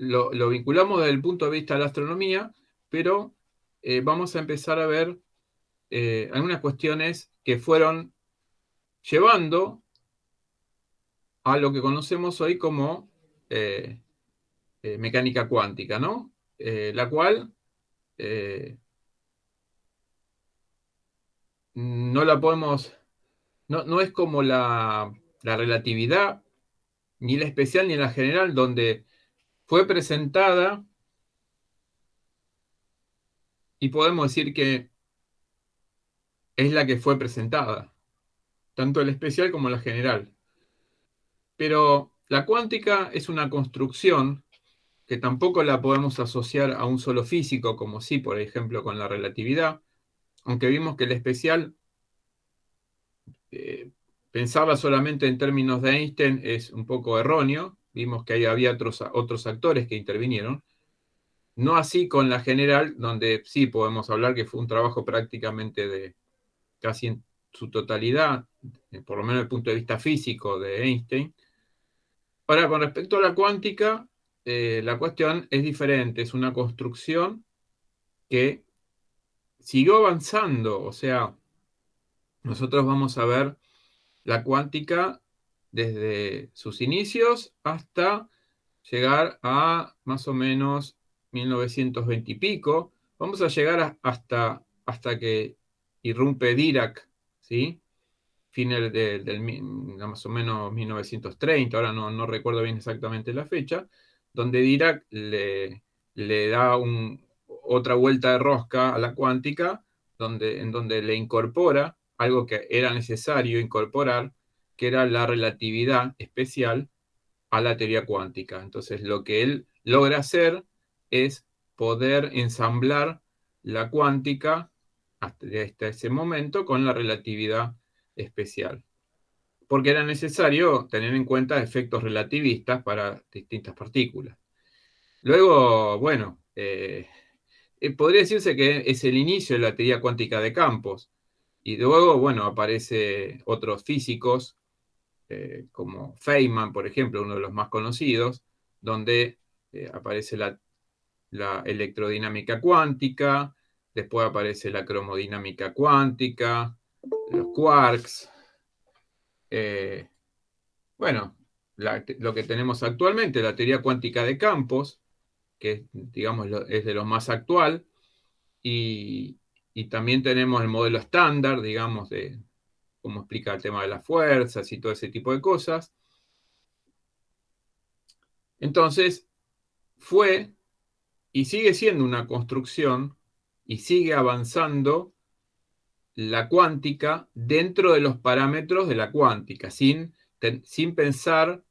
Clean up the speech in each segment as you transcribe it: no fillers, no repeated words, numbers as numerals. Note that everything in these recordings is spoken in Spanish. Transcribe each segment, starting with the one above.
lo vinculamos desde el punto de vista de la astronomía, pero vamos a empezar a ver algunas cuestiones que fueron llevando a lo que conocemos hoy como mecánica cuántica, ¿no? La cual no la podemos, no es como la relatividad, ni la especial ni la general, donde fue presentada y podemos decir que es la que fue presentada, tanto la especial como la general. Pero la cuántica es una construcción que tampoco la podemos asociar a un solo físico, como sí, por ejemplo, con la relatividad, aunque vimos que la especial eh, pensaba solamente en términos de Einstein, es un poco erróneo. Vimos que ahí había otros actores que intervinieron. No así con la general, donde sí podemos hablar que fue un trabajo prácticamente de casi en su totalidad, por lo menos desde el punto de vista físico, de Einstein. Ahora, con respecto a la cuántica, la cuestión es diferente. Es una construcción que siguió avanzando. O sea, nosotros vamos a ver la cuántica desde sus inicios hasta llegar a más o menos 1920 y pico. Vamos a llegar hasta que irrumpe Dirac, ¿sí? Fines más o menos 1930, ahora no recuerdo bien exactamente la fecha, donde Dirac le da otra vuelta de rosca a la cuántica, en donde le incorpora algo que era necesario incorporar, que era la relatividad especial a la teoría cuántica. Entonces, lo que él logra hacer es poder ensamblar la cuántica hasta ese momento con la relatividad especial, porque era necesario tener en cuenta efectos relativistas para distintas partículas. Luego, bueno, podría decirse que es el inicio de la teoría cuántica de campos, y luego, bueno, aparece otros físicos, como Feynman, por ejemplo, uno de los más conocidos, donde aparece la electrodinámica cuántica, después aparece la cromodinámica cuántica, los quarks. eh, bueno, lo que tenemos actualmente, la teoría cuántica de campos, que digamos es de lo más actual, y, y también tenemos el modelo estándar, digamos, de cómo explica el tema de las fuerzas y todo ese tipo de cosas. Entonces, fue y sigue siendo una construcción y sigue avanzando la cuántica dentro de los parámetros de la cuántica, sin pensar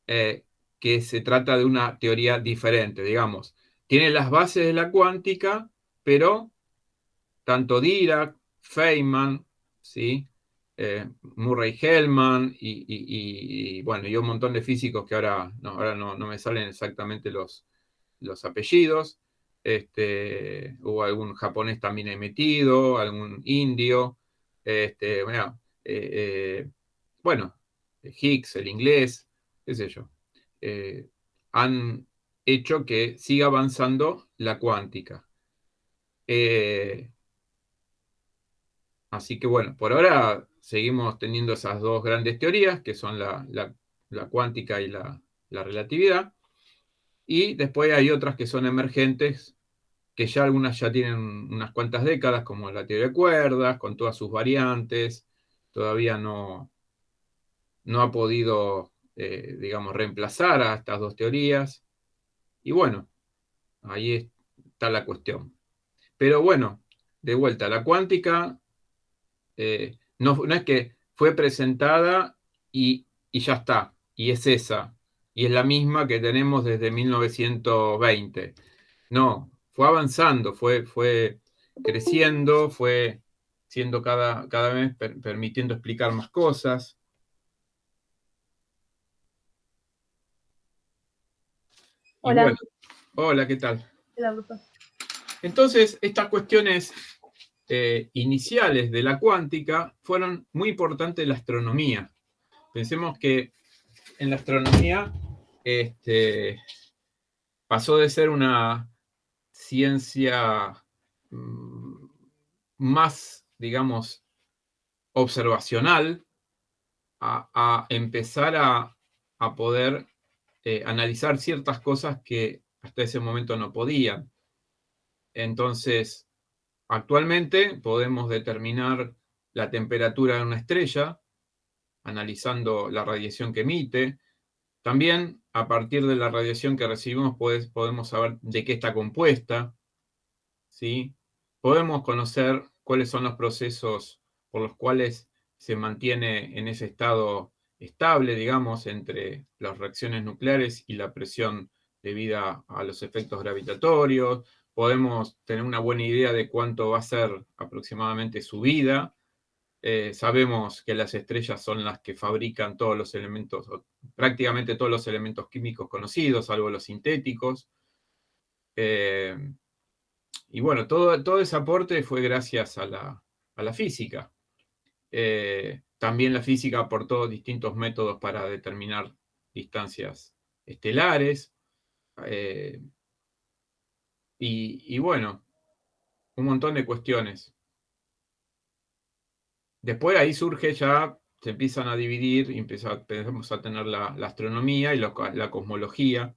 que se trata de una teoría diferente, digamos. Tiene las bases de la cuántica, pero tanto Dirac, Feynman, ¿sí? Murray-Hellman bueno, y un montón de físicos que ahora no me salen exactamente los apellidos. Hubo algún japonés también ahí metido, algún indio. Bueno, bueno, Higgs, el inglés, qué sé yo, han hecho que siga avanzando la cuántica. Eh, Así que bueno, por ahora seguimos teniendo esas dos grandes teorías, que son la cuántica y la relatividad. Y después hay otras que son emergentes, que ya algunas ya tienen unas cuantas décadas, como la teoría de cuerdas, con todas sus variantes. Todavía no ha podido, digamos, reemplazar a estas dos teorías. Y bueno, ahí está la cuestión. Pero bueno, de vuelta, la cuántica no es que fue presentada y ya está, y es esa, y es la misma que tenemos desde 1920. No, fue avanzando, fue creciendo, fue siendo cada vez permitiendo explicar más cosas. Y bueno, Hola, hola, ¿qué tal? hola, Bruto. Entonces, estas cuestiones iniciales de la cuántica fueron muy importantes en la astronomía. Pensemos que en la astronomía, este, pasó de ser una ciencia mm, más, digamos, observacional a empezar a poder analizar ciertas cosas que hasta ese momento no podían. Entonces, actualmente podemos determinar la temperatura de una estrella analizando la radiación que emite. También, a partir de la radiación que recibimos, podemos saber de qué está compuesta, ¿sí? Podemos conocer cuáles son los procesos por los cuales se mantiene en ese estado estable, digamos, entre las reacciones nucleares y la presión debida a los efectos gravitatorios. Podemos tener una buena idea de cuánto va a ser aproximadamente su vida. Sabemos que las estrellas son las que fabrican todos los elementos, prácticamente todos los elementos químicos conocidos, salvo los sintéticos. Eh, y bueno, todo ese aporte fue gracias a la física. También la física aportó distintos métodos para determinar distancias estelares. eh, y bueno, un montón de cuestiones. Después ahí surge ya, se empiezan a dividir, y empezamos a tener la astronomía y la cosmología,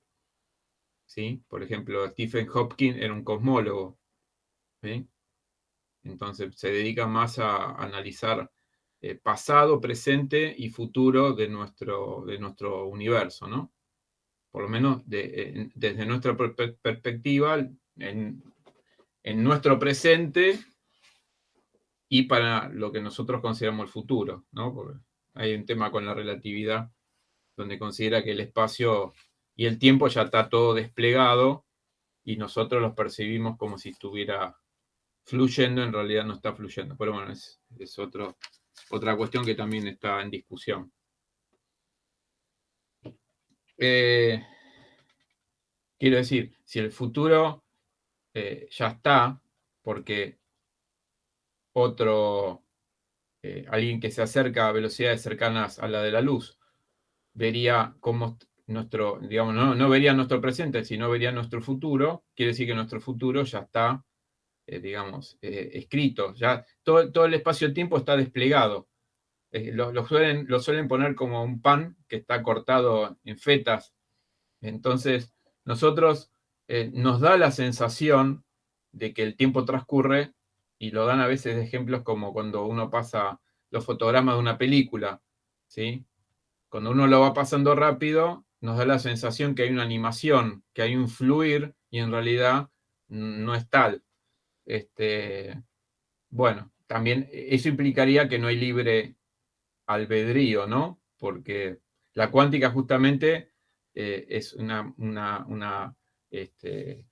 ¿sí? Por ejemplo, Stephen Hopkins era un cosmólogo, ¿sí? Entonces se dedica más a analizar pasado, presente y futuro de nuestro universo, ¿no? Por lo menos desde nuestra perspectiva, en nuestro presente y para lo que nosotros consideramos el futuro, ¿no? Porque hay un tema con la relatividad donde considera que el espacio y el tiempo ya está todo desplegado y nosotros los percibimos como si estuviera fluyendo, en realidad no está fluyendo. Pero bueno, es otra cuestión que también está en discusión. Eh, Quiero decir, si el futuro ya está, porque otro, alguien que se acerca a velocidades cercanas a la de la luz, vería cómo nuestro, digamos, no vería nuestro presente, sino vería nuestro futuro, quiere decir que nuestro futuro ya está, digamos, escrito, ya todo el espacio-tiempo está desplegado. Lo suelen poner como un pan que está cortado en fetas. Entonces, nosotros nos da la sensación de que el tiempo transcurre y lo dan a veces de ejemplos como cuando uno pasa los fotogramas de una película, ¿sí? Cuando uno lo va pasando rápido, nos da la sensación que hay una animación, que hay un fluir y en realidad no es tal. Este, bueno, también eso implicaría que no hay libre albedrío, ¿no? Porque la cuántica justamente es este,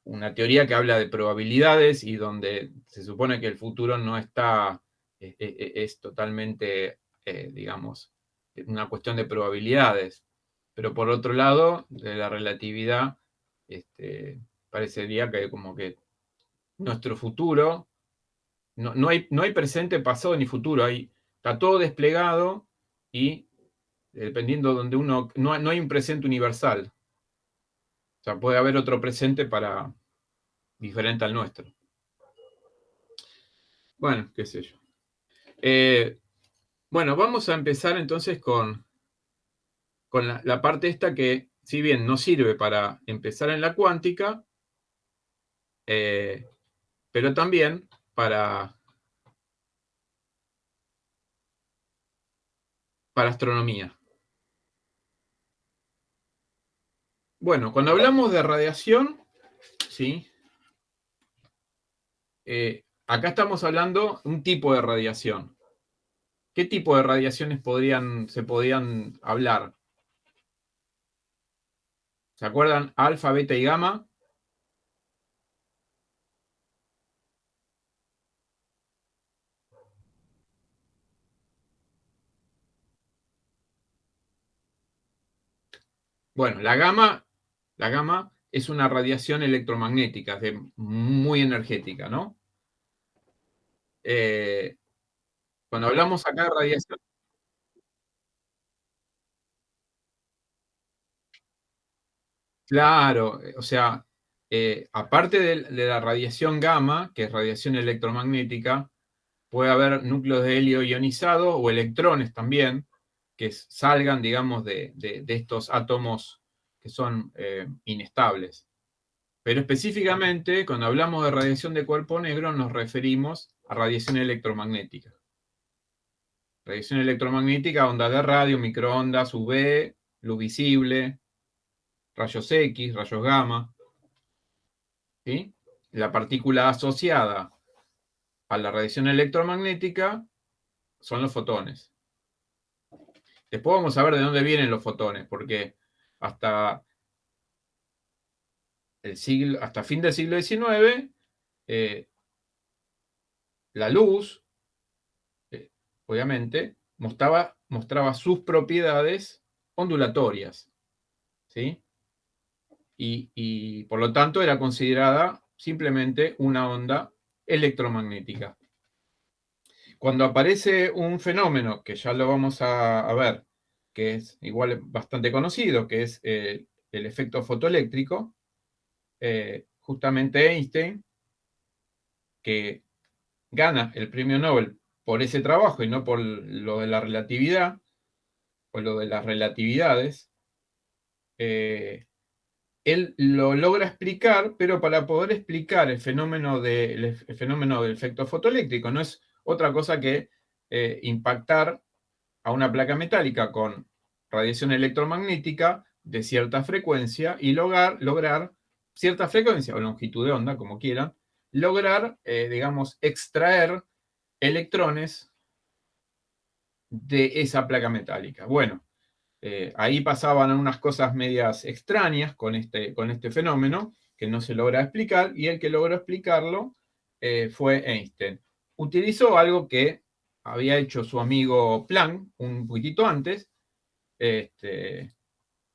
una teoría que habla de probabilidades y donde se supone que el futuro no está, es totalmente, digamos, una cuestión de probabilidades. Pero por otro lado, de la relatividad, parecería que como que nuestro futuro no hay presente, pasado ni futuro, está todo desplegado y dependiendo de donde uno, no hay un presente universal, o sea, puede haber otro presente para diferente al nuestro. Bueno, qué sé yo. Eh, bueno, vamos a empezar entonces con la parte esta que, si bien no sirve para empezar en la cuántica, eh, pero también para astronomía. Bueno, cuando hablamos de radiación, ¿sí? Acá estamos hablando de un tipo de radiación. ¿Qué tipo de radiaciones se podían hablar? ¿Se acuerdan? Alfa, beta y gamma. Bueno, la gamma es una radiación electromagnética, muy energética, ¿no? Eh, Cuando hablamos acá de radiación, Claro, o sea, aparte de la radiación gamma, que es radiación electromagnética, puede haber núcleos de helio ionizado o electrones también, que salgan, digamos, de estos átomos que son inestables. Pero específicamente, cuando hablamos de radiación de cuerpo negro, nos referimos a radiación electromagnética. Radiación electromagnética, ondas de radio, microondas, UV, luz visible, rayos X, rayos gamma. ¿Sí? La partícula asociada a la radiación electromagnética son los fotones. Después vamos a ver de dónde vienen los fotones, porque hasta hasta fin del siglo XIX, la luz, obviamente, mostraba sus propiedades ondulatorias, ¿sí? Y por lo tanto era considerada simplemente una onda electromagnética. Cuando aparece un fenómeno, que ya lo vamos a ver, que es igual bastante conocido, que es el efecto fotoeléctrico, justamente Einstein, que gana el premio Nobel por ese trabajo y no por lo de la relatividad o lo de las relatividades, él lo logra explicar, pero para poder explicar el fenómeno del efecto fotoeléctrico no es otra cosa que impactar a una placa metálica con radiación electromagnética de cierta frecuencia y lograr cierta frecuencia o longitud de onda, como quieran, lograr, digamos, extraer electrones de esa placa metálica. Bueno, ahí pasaban unas cosas medias extrañas con este fenómeno que no se logra explicar, y el que logró explicarlo fue Einstein. Utilizó algo que había hecho su amigo Planck un poquitito antes,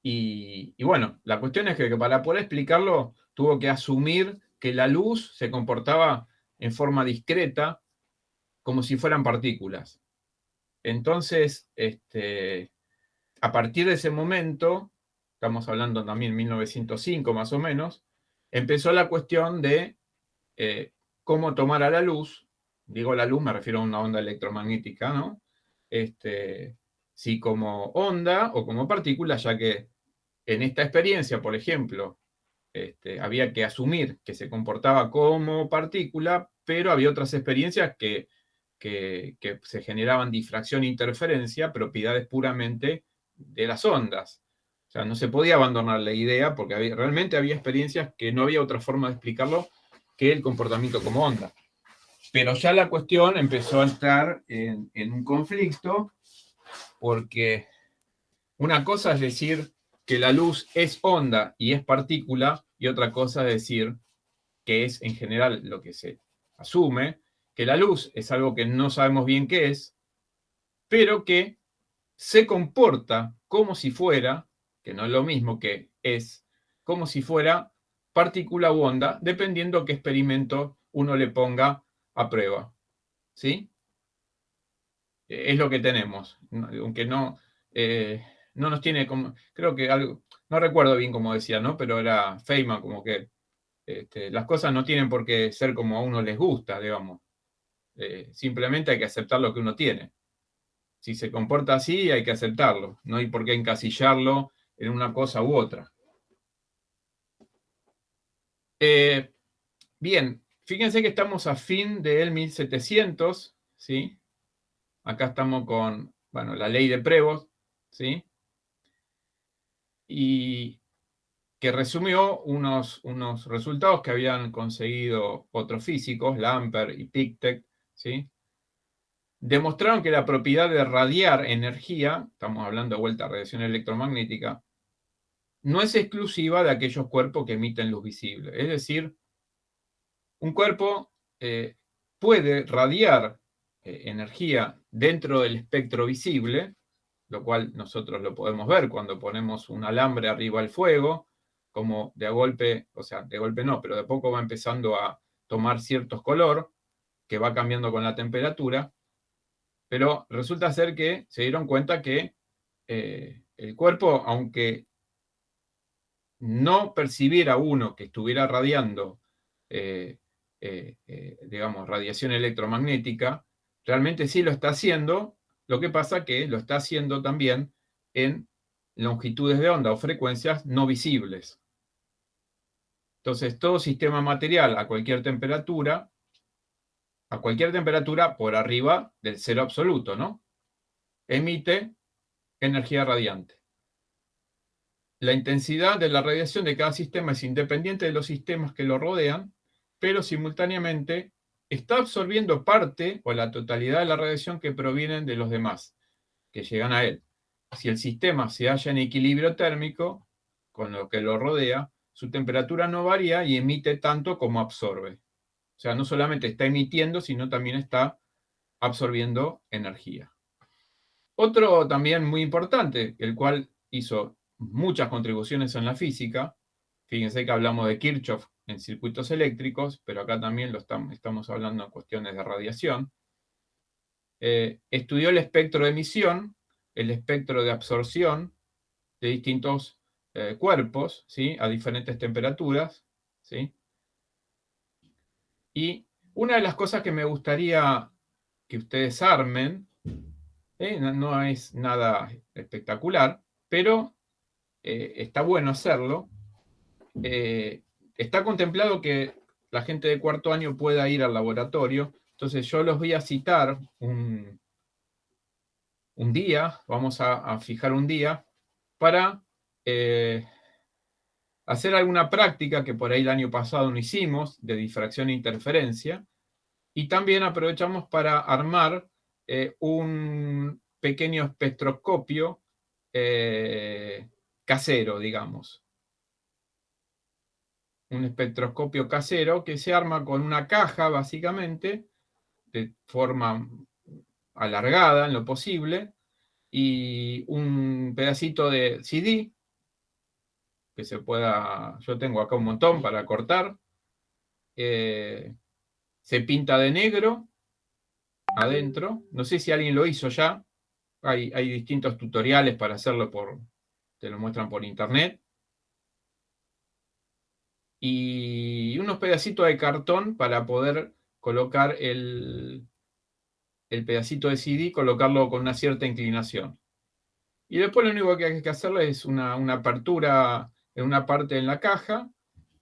y bueno, la cuestión es que para poder explicarlo tuvo que asumir que la luz se comportaba en forma discreta, como si fueran partículas. Entonces, a partir de ese momento, estamos hablando también 1905 más o menos, empezó la cuestión de cómo tomar a la luz. Digo la luz, me refiero a una onda electromagnética, ¿no? Si como onda o como partícula, ya que en esta experiencia, por ejemplo, había que asumir que se comportaba como partícula, pero había otras experiencias que se generaban difracción e interferencia, propiedades puramente de las ondas. O sea, no se podía abandonar la idea porque realmente había experiencias que no había otra forma de explicarlo que el comportamiento como onda. Pero ya la cuestión empezó a estar en un conflicto, porque una cosa es decir que la luz es onda y es partícula, y otra cosa es decir que es en general lo que se asume, que la luz es algo que no sabemos bien qué es, pero que se comporta como si fuera, que no es lo mismo que es, como si fuera partícula u onda, dependiendo qué experimento uno le ponga a prueba. ¿Sí? Es lo que tenemos, aunque no nos tiene como, creo que algo, no recuerdo bien cómo decía, ¿no? Pero era Feynman, como que las cosas no tienen por qué ser como a uno les gusta, digamos. Simplemente hay que aceptar lo que uno tiene. Si se comporta así, hay que aceptarlo. No hay por qué encasillarlo en una cosa u otra. Eh, bien, fíjense que estamos a fin del 1700, ¿sí? Acá estamos con, bueno, la ley de Prevost, ¿sí? Y que resumió unos resultados que habían conseguido otros físicos, Lampert y Pictet, ¿sí? Demostraron que la propiedad de radiar energía, estamos hablando de vuelta a radiación electromagnética, no es exclusiva de aquellos cuerpos que emiten luz visible. Es decir, un cuerpo puede radiar energía dentro del espectro visible, lo cual nosotros lo podemos ver cuando ponemos un alambre arriba al fuego, como de golpe, o sea, de golpe no, pero de poco va empezando a tomar cierto color que va cambiando con la temperatura, pero resulta ser que se dieron cuenta que el cuerpo, aunque no percibiera uno que estuviera radiando, digamos, radiación electromagnética, realmente sí lo está haciendo, lo que pasa que lo está haciendo también en longitudes de onda o frecuencias no visibles. Entonces, todo sistema material a cualquier temperatura por arriba del cero absoluto, ¿no? Emite energía radiante. La intensidad de la radiación de cada sistema es independiente de los sistemas que lo rodean, pero simultáneamente está absorbiendo parte o la totalidad de la radiación que provienen de los demás, que llegan a él. Si el sistema se halla en equilibrio térmico con lo que lo rodea, su temperatura no varía y emite tanto como absorbe. O sea, no solamente está emitiendo, sino también está absorbiendo energía. Otro también muy importante, el cual hizo muchas contribuciones en la física, fíjense que hablamos de Kirchhoff en circuitos eléctricos, pero acá también estamos hablando en cuestiones de radiación. Estudió el espectro de emisión, el espectro de absorción de distintos cuerpos, ¿sí? A diferentes temperaturas, ¿sí? Y una de las cosas que me gustaría que ustedes armen, no es nada espectacular, pero está bueno hacerlo. Está contemplado que la gente de cuarto año pueda ir al laboratorio, entonces yo los voy a citar un día, vamos a fijar un día, para hacer alguna práctica que por ahí el año pasado no hicimos, de difracción e interferencia, y también aprovechamos para armar un pequeño espectroscopio casero, digamos. Un espectroscopio casero que se arma con una caja, básicamente, de forma alargada en lo posible, y un pedacito de CD, que se pueda, yo tengo acá un montón para cortar, se pinta de negro adentro, no sé si alguien lo hizo ya, hay distintos tutoriales para hacerlo, te lo muestran por internet, y unos pedacitos de cartón para poder colocar el pedacito de CD, colocarlo con una cierta inclinación. Y después lo único que hay que hacerle es una apertura en una parte en la caja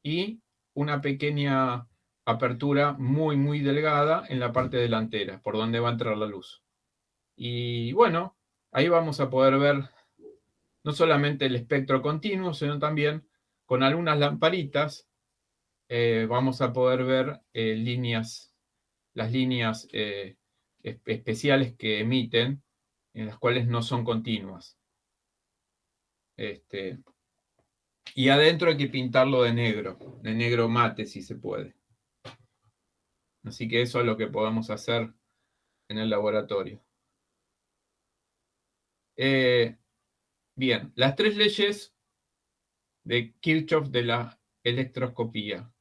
y una pequeña apertura muy, muy delgada en la parte delantera, por donde va a entrar la luz. Y bueno, ahí vamos a poder ver no solamente el espectro continuo, sino también con algunas lamparitas vamos a poder ver las líneas especiales que emiten, en las cuales no son continuas. Y adentro hay que pintarlo de negro mate si se puede. Así que eso es lo que podemos hacer en el laboratorio. Bien, las tres leyes de Kirchhoff de la electroscopía.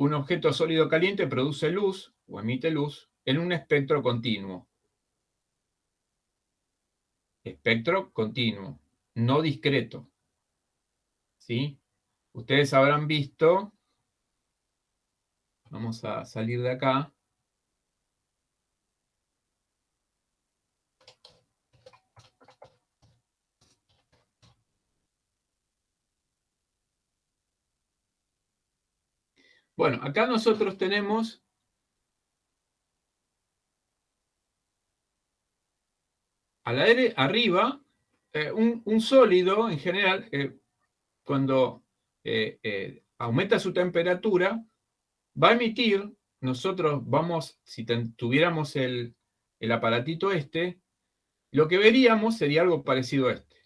Un objeto sólido caliente produce luz o emite luz en un espectro continuo. Espectro continuo, no discreto. ¿Sí? Ustedes habrán visto, vamos a salir de acá. Bueno, acá nosotros tenemos al aire arriba un sólido en general, cuando aumenta su temperatura, va a emitir, nosotros vamos, si tuviéramos el aparatito lo que veríamos sería algo parecido a este.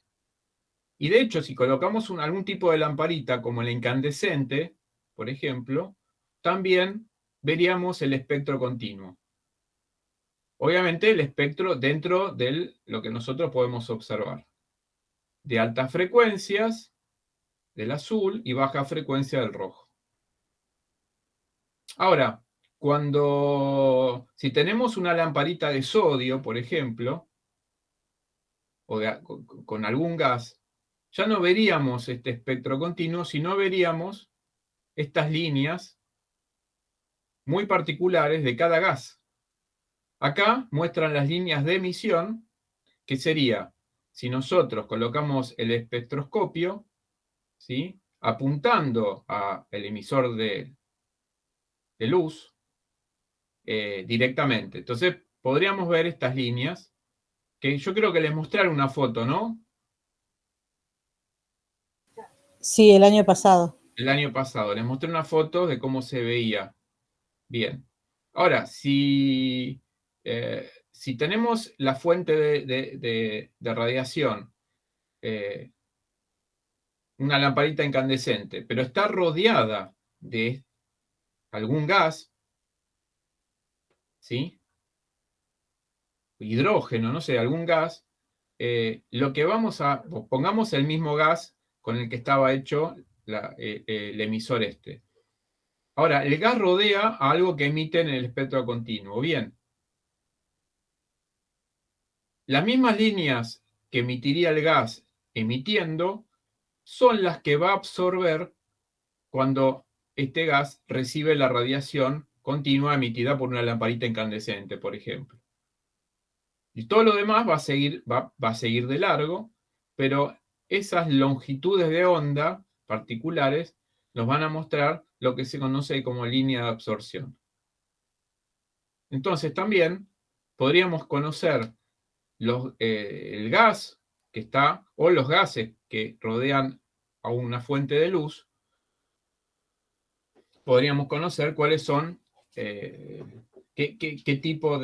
Y de hecho, si colocamos algún tipo de lamparita como la incandescente, por ejemplo, también veríamos el espectro continuo. Obviamente el espectro dentro de lo que nosotros podemos observar. De altas frecuencias, del azul, y baja frecuencia del rojo. Ahora, si tenemos una lamparita de sodio, por ejemplo, o con algún gas, ya no veríamos este espectro continuo, sino veríamos estas líneas muy particulares de cada gas. Acá muestran las líneas de emisión, que sería, si nosotros colocamos el espectroscopio, ¿sí?, apuntando al emisor de luz directamente. Entonces, podríamos ver estas líneas, que yo creo que les mostré una foto, ¿no? Sí, el año pasado. El año pasado. Les mostré una foto de cómo se veía. Bien. Ahora, si tenemos la fuente de radiación, una lamparita incandescente, pero está rodeada de algún gas, ¿sí?, hidrógeno, no sé, algún gas, lo que vamos a, pongamos el mismo gas con el que estaba hecho el emisor este. Ahora, el gas rodea a algo que emite en el espectro continuo. Bien, las mismas líneas que emitiría el gas emitiendo son las que va a absorber cuando este gas recibe la radiación continua emitida por una lamparita incandescente, por ejemplo. Y todo lo demás va a seguir de largo, pero esas longitudes de onda particulares nos van a mostrar lo que se conoce como línea de absorción. Entonces también podríamos conocer el gas que está, o los gases que rodean a una fuente de luz. Podríamos conocer cuáles son, qué tipo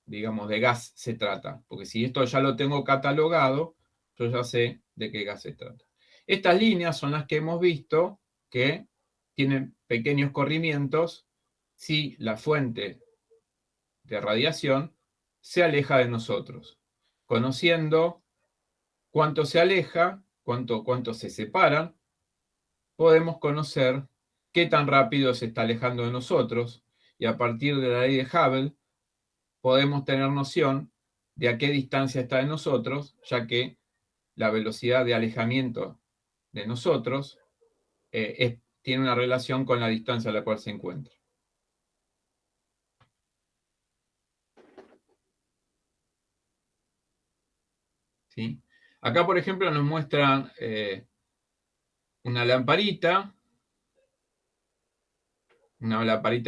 digamos, de gas se trata. Porque si esto ya lo tengo catalogado, yo ya sé de qué gas se trata. Estas líneas son las que hemos visto que tienen pequeños corrimientos si la fuente de radiación se aleja de nosotros. Conociendo cuánto se aleja, cuánto se separan, podemos conocer qué tan rápido se está alejando de nosotros, y a partir de la ley de Hubble podemos tener noción de a qué distancia está de nosotros, ya que la velocidad de alejamiento de nosotros tiene una relación con la distancia a la cual se encuentra. ¿Sí? Acá, por ejemplo, nos muestran una lamparita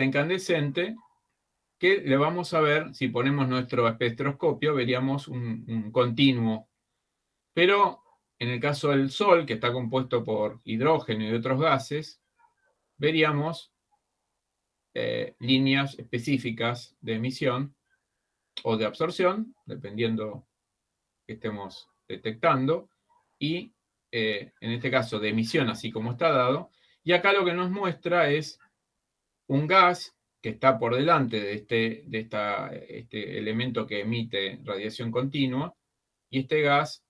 incandescente, que le vamos a ver, si ponemos nuestro espectroscopio, veríamos un continuo. Pero en el caso del Sol, que está compuesto por hidrógeno y otros gases, veríamos líneas específicas de emisión o de absorción, dependiendo que estemos detectando, y en este caso de emisión, así como está dado. Y acá lo que nos muestra es un gas que está por delante de este elemento que emite radiación continua, y este gas,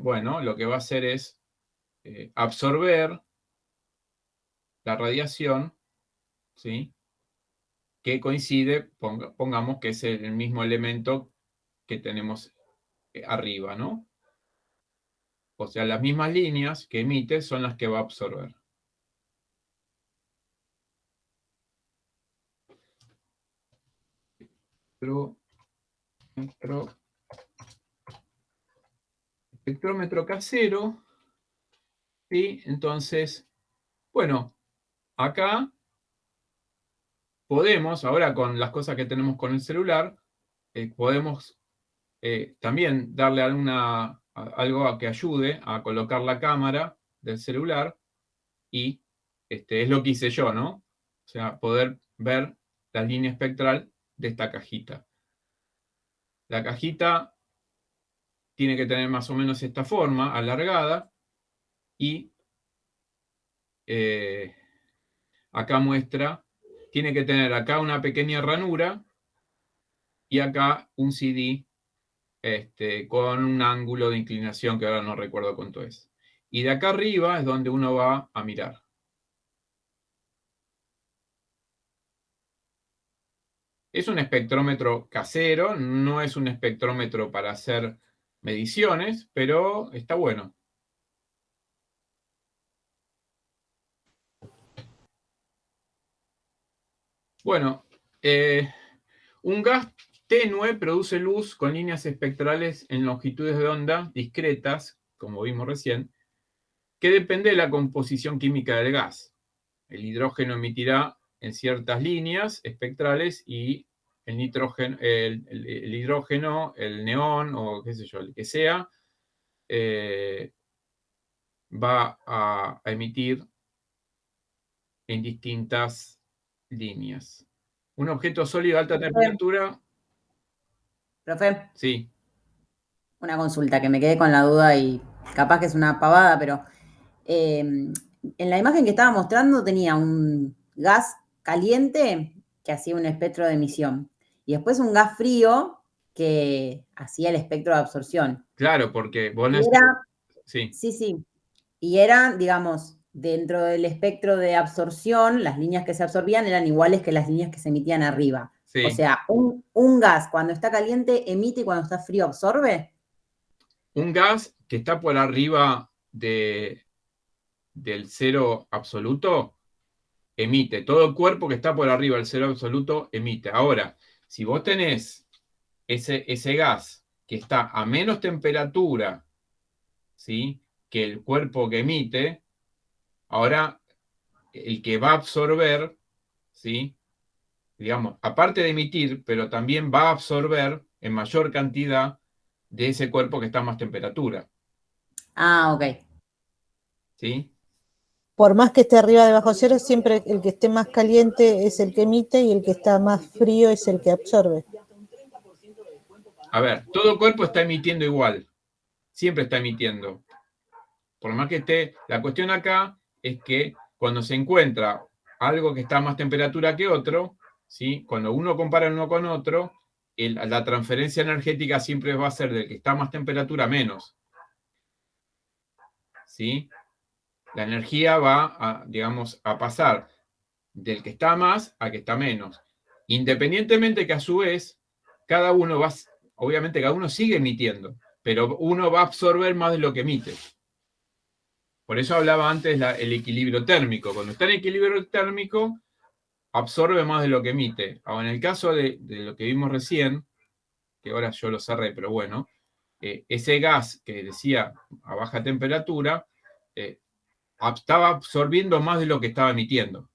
bueno, lo que va a hacer es absorber la radiación, ¿sí?, que coincide, pongamos que es el mismo elemento que tenemos arriba, ¿no? O sea, las mismas líneas que emite son las que va a absorber. Nuestro espectrómetro casero, ¿sí? Entonces, bueno, acá podemos, ahora con las cosas que tenemos con el celular, podemos también darle algo que ayude a colocar la cámara del celular, y es lo que hice yo, ¿no? O sea, poder ver la línea espectral de esta cajita. La cajita tiene que tener más o menos esta forma, alargada, y acá muestra, tiene que tener acá una pequeña ranura y acá un CD con un ángulo de inclinación que ahora no recuerdo cuánto es. Y de acá arriba es donde uno va a mirar. Es un espectrómetro casero, no es un espectrómetro para hacer mediciones, pero está bueno. Bueno, un gas tenue produce luz con líneas espectrales en longitudes de onda discretas, como vimos recién, que depende de la composición química del gas. El hidrógeno emitirá en ciertas líneas espectrales y el nitrógeno, el hidrógeno, el neón o qué sé yo, el que sea, va a emitir en distintas líneas. Un objeto sólido a alta temperatura. Profe, Sí. una consulta que me quedé con la duda y capaz que es una pavada, pero en la imagen que estaba mostrando tenía un gas caliente que hacía un espectro de emisión y después un gas frío que hacía el espectro de absorción. Claro, porque vos Y era, sí. sí, y era, digamos, dentro del espectro de absorción, las líneas que se absorbían eran iguales que las líneas que se emitían arriba. Sí. O sea, un gas cuando está caliente emite y cuando está frío absorbe. Un gas que está por arriba del cero absoluto emite. Todo cuerpo que está por arriba del cero absoluto emite. Ahora, si vos tenés ese gas que está a menos temperatura, ¿sí?, que el cuerpo que emite, ahora el que va a absorber, ¿sí?, digamos, aparte de emitir, pero también va a absorber en mayor cantidad de ese cuerpo que está a más temperatura. Ah, ok. ¿Sí? Por más que esté arriba de bajo cero, siempre el que esté más caliente es el que emite y el que está más frío es el que absorbe. A ver, todo cuerpo está emitiendo igual. Siempre está emitiendo. Por más que esté, la cuestión acá es que cuando se encuentra algo que está a más temperatura que otro, ¿sí?, cuando uno compara uno con otro, la transferencia energética siempre va a ser del que está a más temperatura menos. ¿Sí? La energía va digamos, a pasar del que está más a que está menos. Independientemente que a su vez, cada uno va, obviamente cada uno sigue emitiendo, pero uno va a absorber más de lo que emite. Por eso hablaba antes el equilibrio térmico. Cuando está en equilibrio térmico, absorbe más de lo que emite. Ahora, en el caso de lo que vimos recién, que ahora yo lo cerré, pero bueno, ese gas que decía a baja temperatura, estaba absorbiendo más de lo que estaba emitiendo.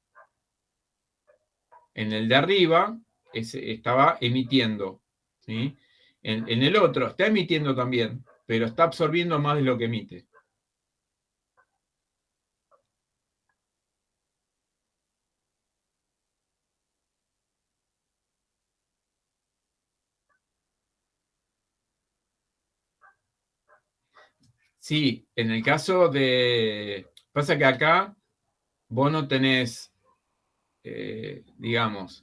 En el de arriba estaba emitiendo, ¿sí? En el otro está emitiendo también, pero está absorbiendo más de lo que emite. Sí, en el caso de... Pasa que acá vos no tenés, digamos...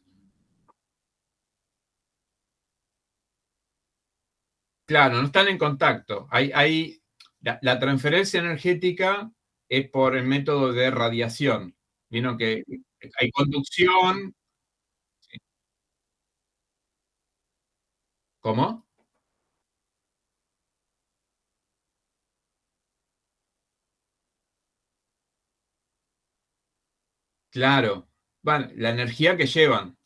Claro, no están en contacto. La transferencia energética es por el método de radiación. Vieron que hay conducción. ¿Cómo? Claro. Bueno, la energía que llevan.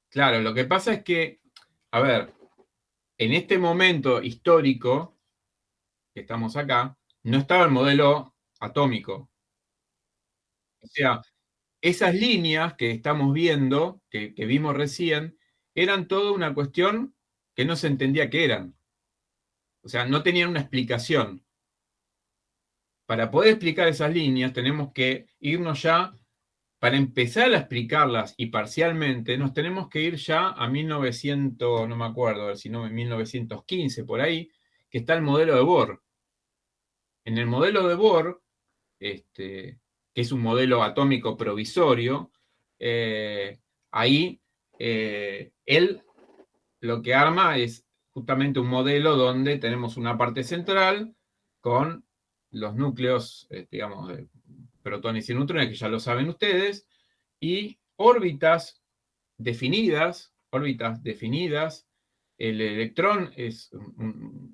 Claro, lo que pasa es que, a ver, en este momento histórico que estamos acá, no estaba el modelo atómico. O sea, esas líneas que estamos viendo, que vimos recién, eran toda una cuestión que no se entendía qué eran. O sea, no tenían una explicación. Para poder explicar esas líneas tenemos que irnos ya, para empezar a explicarlas y parcialmente, nos tenemos que ir ya a 1900, no me acuerdo, si no, 1915, por ahí, que está el modelo de Bohr. En el modelo de Bohr, que es un modelo atómico provisorio, ahí él lo que arma es justamente un modelo donde tenemos una parte central con los núcleos, digamos, de protones y neutrones, que ya lo saben ustedes, y órbitas definidas, el electrón es,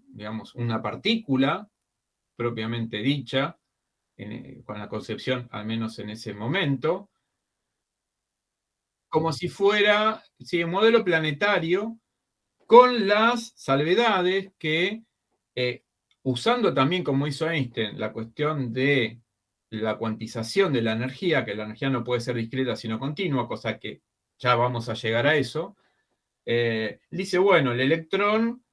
digamos, una partícula propiamente dicha, con la concepción, al menos en ese momento, como si fuera un modelo planetario, con las salvedades que, usando también, como hizo Einstein, la cuestión de la cuantización de la energía, que la energía no puede ser discreta sino continua, cosa que ya vamos a llegar a eso, dice, bueno, el electrón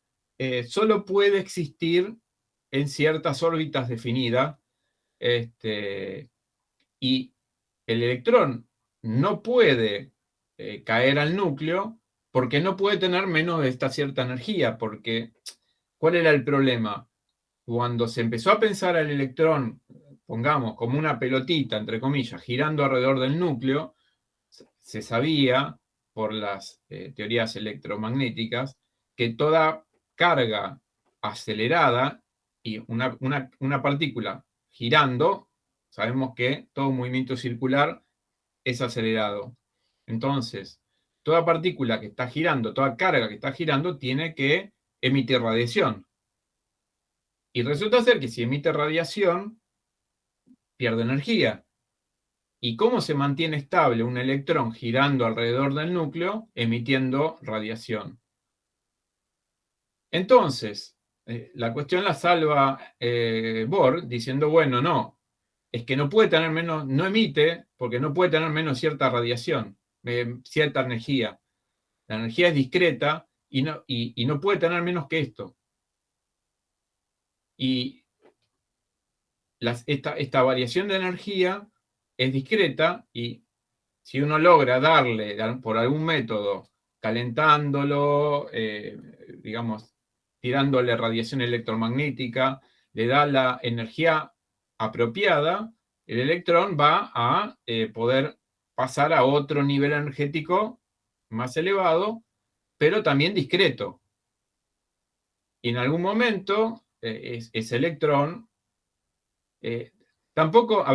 solo puede existir en ciertas órbitas definidas, y el electrón no puede caer al núcleo porque no puede tener menos de esta cierta energía, porque ¿cuál era el problema? Cuando se empezó a pensar al electrón, pongamos, como una pelotita, entre comillas, girando alrededor del núcleo, se sabía, por las teorías electromagnéticas, que toda carga acelerada y una partícula girando, sabemos que todo movimiento circular es acelerado. Entonces, toda partícula que está girando, toda carga que está girando, tiene que emitir radiación. Y resulta ser que si emite radiación, pierde energía. ¿Y cómo se mantiene estable un electrón girando alrededor del núcleo emitiendo radiación? Entonces, la cuestión la salva Bohr diciendo, bueno, no, es que no puede tener menos, no emite porque no puede tener menos cierta radiación, cierta energía. La energía es discreta y no puede tener menos que esto. Y esta variación de energía es discreta y si uno logra darle por algún método, calentándolo, digamos, tirándole radiación electromagnética, le da la energía apropiada, el electrón va a poder pasar a otro nivel energético más elevado, pero también discreto. Y en algún momento, ese electrón, tampoco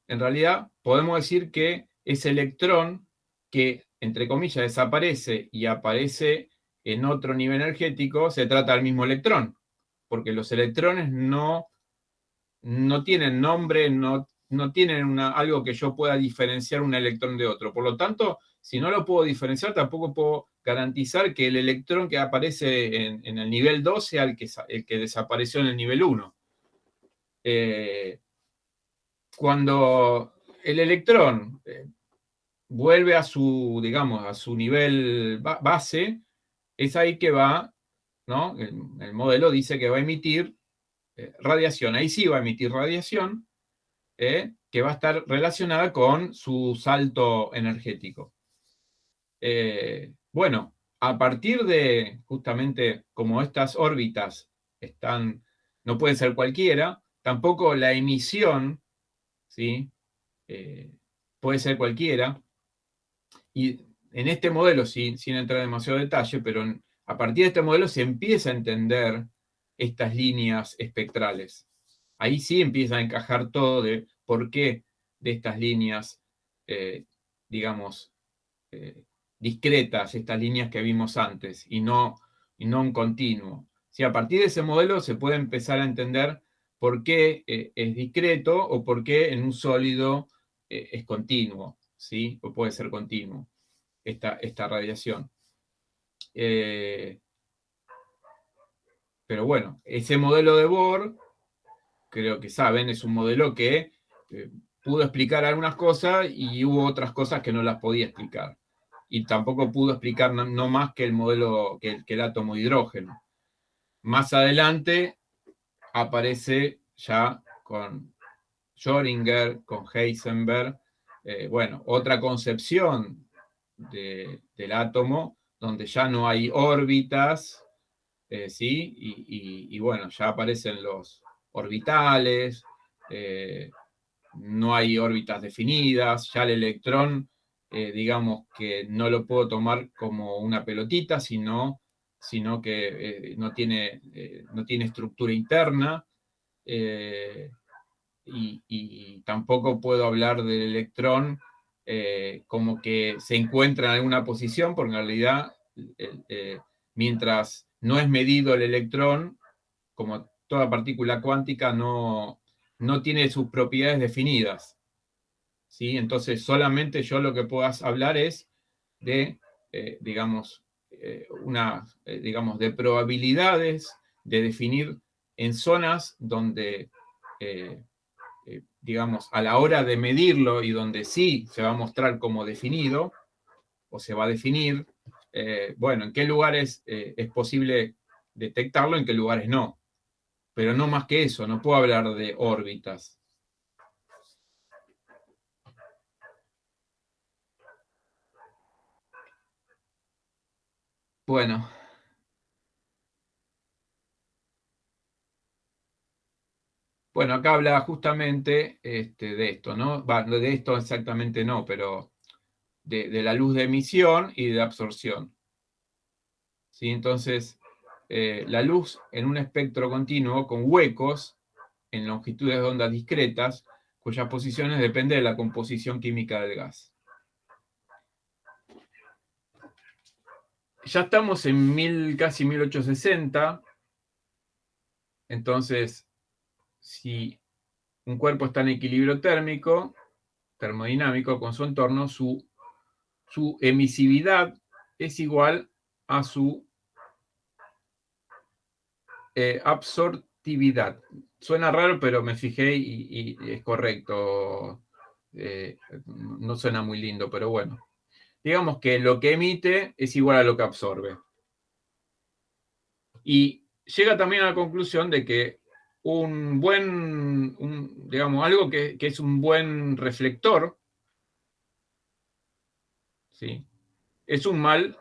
en realidad podemos decir que ese electrón que, entre comillas, desaparece y aparece en otro nivel energético, se trata del mismo electrón, porque los electrones no tienen nombre, no tienen algo que yo pueda diferenciar un electrón de otro. Por lo tanto, si no lo puedo diferenciar, tampoco puedo garantizar que el electrón que aparece en el nivel 2 sea el que desapareció en el nivel 1. Cuando el electrón vuelve a su, digamos, a su nivel base, es ahí que va, ¿no? El modelo dice que va a emitir radiación. Ahí sí va a emitir radiación, que va a estar relacionada con su salto energético. Bueno, a partir de justamente como estas órbitas no pueden ser cualquiera, tampoco la emisión, ¿sí? Puede ser cualquiera. Y en este modelo, sin entrar en demasiado detalle, pero a partir de este modelo se empieza a entender estas líneas espectrales. Ahí sí empieza a encajar todo de por qué de estas líneas, digamos, discretas, estas líneas que vimos antes, y no un continuo. Si a partir de ese modelo se puede empezar a entender por qué es discreto o por qué en un sólido es continuo, ¿sí? O puede ser continuo esta radiación. Pero bueno, ese modelo de Bohr, creo que saben, es un modelo que pudo explicar algunas cosas y hubo otras cosas que no las podía explicar. Y tampoco pudo explicar no más que el modelo, que el átomo de hidrógeno. Más adelante aparece ya con Schrödinger, con Heisenberg, bueno, otra concepción del átomo, donde ya no hay órbitas, ¿sí? Y bueno, ya aparecen los orbitales, no hay órbitas definidas, ya el electrón, digamos que no lo puedo tomar como una pelotita, sino que no tiene estructura interna, y tampoco puedo hablar del electrón como que se encuentra en alguna posición, porque en realidad, mientras no es medido el electrón, como toda partícula cuántica, no tiene sus propiedades definidas, ¿sí? Entonces, solamente yo lo que puedo hablar es de, digamos, de probabilidades, de definir en zonas donde, digamos, a la hora de medirlo y donde sí se va a mostrar como definido, o se va a definir, bueno, en qué lugares es posible detectarlo, en qué lugares no. Pero no más que eso, no puedo hablar de órbitas. Bueno. Bueno, acá habla justamente de esto, ¿no? De esto exactamente no, pero de la luz de emisión y de absorción. ¿Sí? Entonces, la luz en un espectro continuo con huecos en longitudes de onda discretas, cuyas posiciones dependen de la composición química del gas. Ya estamos en casi 1860, entonces, si un cuerpo está en equilibrio térmico, termodinámico con su entorno, su emisividad es igual a su absortividad. Suena raro, pero me fijé y es correcto. No suena muy lindo, pero bueno. Digamos que lo que emite es igual a lo que absorbe. Y llega también a la conclusión de que digamos, algo que es un buen reflector, ¿sí? Es un mal,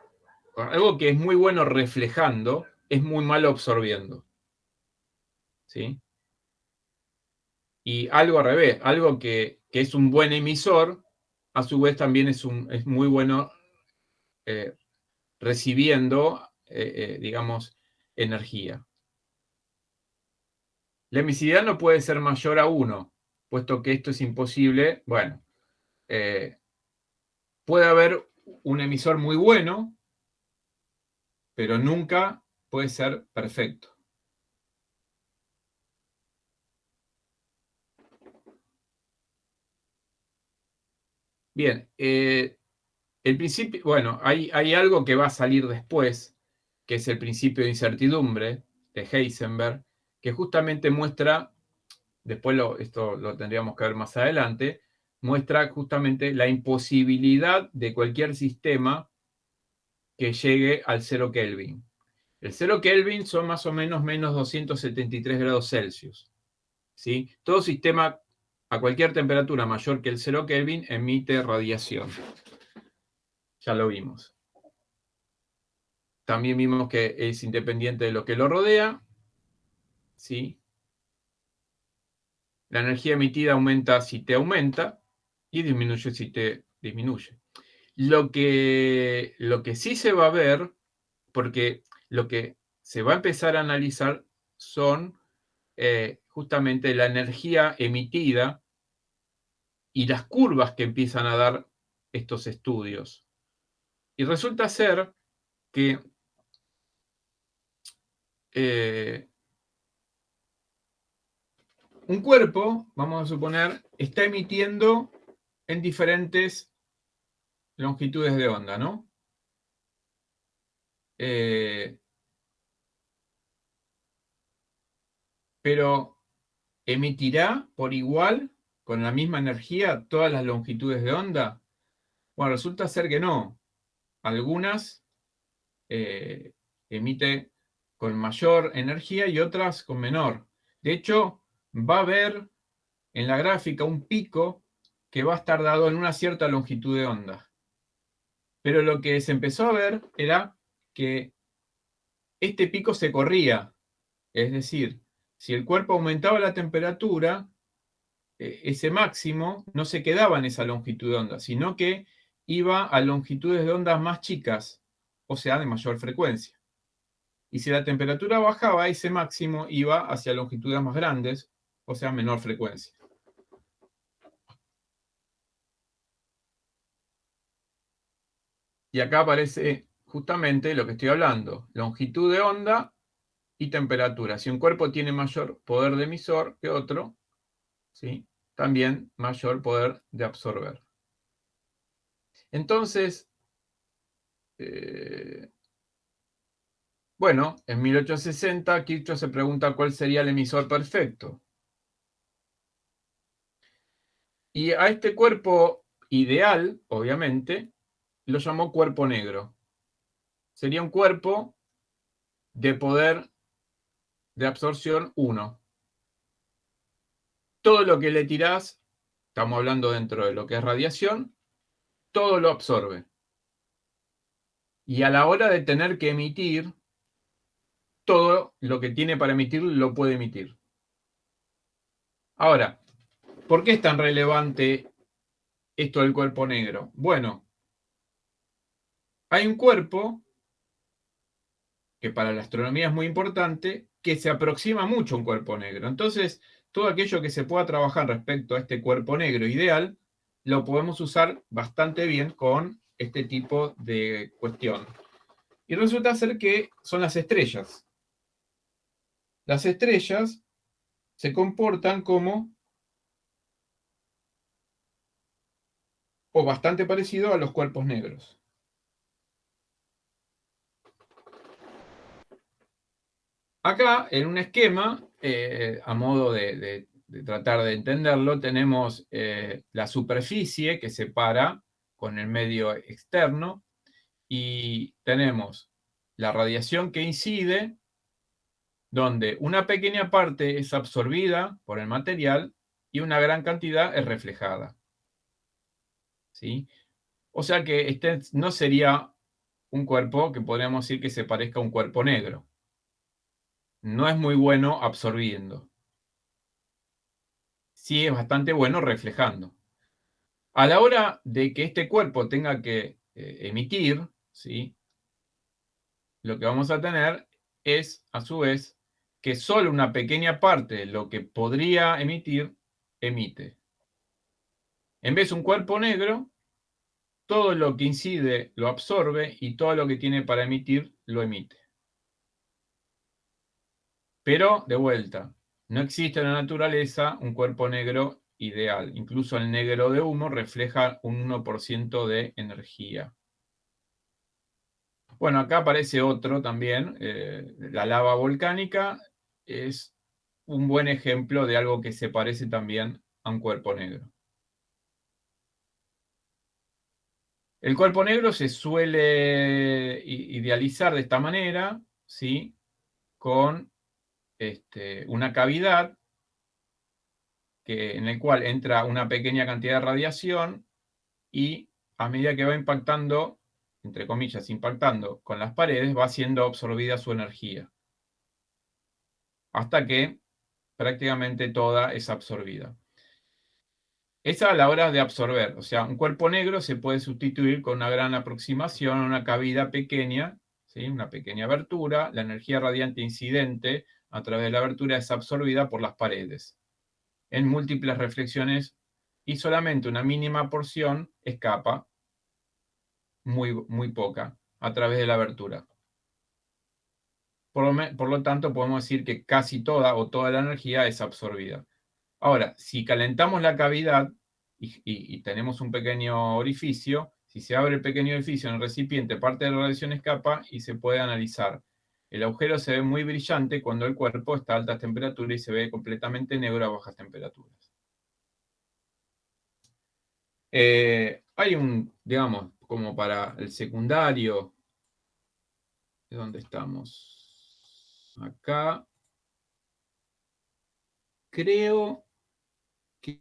algo que es muy bueno reflejando, es muy malo absorbiendo. ¿Sí? Y algo al revés, algo que es un buen emisor, a su vez también es muy bueno recibiendo, digamos, energía. La emisividad no puede ser mayor a 1, puesto que esto es imposible. Bueno, puede haber un emisor muy bueno, pero nunca puede ser perfecto. Bien, el principio, bueno, hay algo que va a salir después, que es el principio de incertidumbre de Heisenberg, que justamente muestra, después esto lo tendríamos que ver más adelante, muestra justamente la imposibilidad de cualquier sistema que llegue al 0 Kelvin. El 0 Kelvin son más o menos menos 273 grados Celsius. ¿Sí? Todo sistema a cualquier temperatura mayor que el 0 Kelvin emite radiación. Ya lo vimos. También vimos que es independiente de lo que lo rodea. ¿Sí? La energía emitida aumenta si T aumenta y disminuye si T disminuye. Lo que sí se va a ver, porque lo que se va a empezar a analizar son justamente la energía emitida y las curvas que empiezan a dar estos estudios. Y resulta ser que un cuerpo, vamos a suponer, está emitiendo en diferentes longitudes de onda, ¿no? Pero ¿emitirá por igual, con la misma energía, todas las longitudes de onda? Bueno, resulta ser que no. Algunas emite con mayor energía y otras con menor. De hecho, va a haber en la gráfica un pico que va a estar dado en una cierta longitud de onda. Pero lo que se empezó a ver era que este pico se corría. Es decir, si el cuerpo aumentaba la temperatura, ese máximo no se quedaba en esa longitud de onda, sino que iba a longitudes de onda más chicas, o sea, de mayor frecuencia. Y si la temperatura bajaba, ese máximo iba hacia longitudes más grandes, o sea, menor frecuencia. Y acá aparece justamente lo que estoy hablando, longitud de onda y temperatura. Si un cuerpo tiene mayor poder de emisor que otro, ¿sí?, también mayor poder de absorber. Entonces, bueno, en 1860 Kirchhoff se pregunta cuál sería el emisor perfecto. Y a este cuerpo ideal, obviamente, lo llamó cuerpo negro. Sería un cuerpo de poder de absorción 1. Todo lo que le tirás, estamos hablando dentro de lo que es radiación, todo lo absorbe. Y a la hora de tener que emitir, todo lo que tiene para emitir lo puede emitir. Ahora, ¿por qué es tan relevante esto del cuerpo negro? Bueno, hay un cuerpo que para la astronomía es muy importante, que se aproxima mucho a un cuerpo negro. Entonces, todo aquello que se pueda trabajar respecto a este cuerpo negro ideal, lo podemos usar bastante bien con este tipo de cuestión. Y resulta ser que son las estrellas. Las estrellas se comportan como, o bastante parecido a los cuerpos negros. Acá, en un esquema, a modo de tratar de entenderlo, tenemos la superficie que separa con el medio externo y tenemos la radiación que incide, donde una pequeña parte es absorbida por el material y una gran cantidad es reflejada, ¿sí? O sea que este no sería un cuerpo que podríamos decir que se parezca a un cuerpo negro. No es muy bueno absorbiendo. Sí es bastante bueno reflejando. A la hora de que este cuerpo tenga que emitir, ¿sí?, lo que vamos a tener es, a su vez, que solo una pequeña parte de lo que podría emitir, emite. En vez de un cuerpo negro, todo lo que incide lo absorbe y todo lo que tiene para emitir lo emite. Pero, de vuelta, no existe en la naturaleza un cuerpo negro ideal. Incluso el negro de humo refleja un 1% de energía. Bueno, acá aparece otro también. La lava volcánica es un buen ejemplo de algo que se parece también a un cuerpo negro. El cuerpo negro se suele idealizar de esta manera, ¿sí?, con una cavidad en el cual entra una pequeña cantidad de radiación y a medida que va impactando, entre comillas, impactando con las paredes, va siendo absorbida su energía, hasta que prácticamente toda es absorbida. Esa a la hora de absorber, o sea, un cuerpo negro se puede sustituir con una gran aproximación a una cavidad pequeña, ¿sí?, una pequeña abertura. La energía radiante incidente a través de la abertura es absorbida por las paredes en múltiples reflexiones y solamente una mínima porción escapa, muy, muy poca, a través de la abertura. Por lo tanto, podemos decir que casi toda o toda la energía es absorbida. Ahora, si calentamos la cavidad y tenemos un pequeño orificio, si se abre el pequeño orificio en el recipiente, parte de la radiación escapa y se puede analizar. El agujero se ve muy brillante cuando el cuerpo está a altas temperaturas y se ve completamente negro a bajas temperaturas. Hay digamos, como para el secundario, ¿de dónde estamos? Acá. Creo que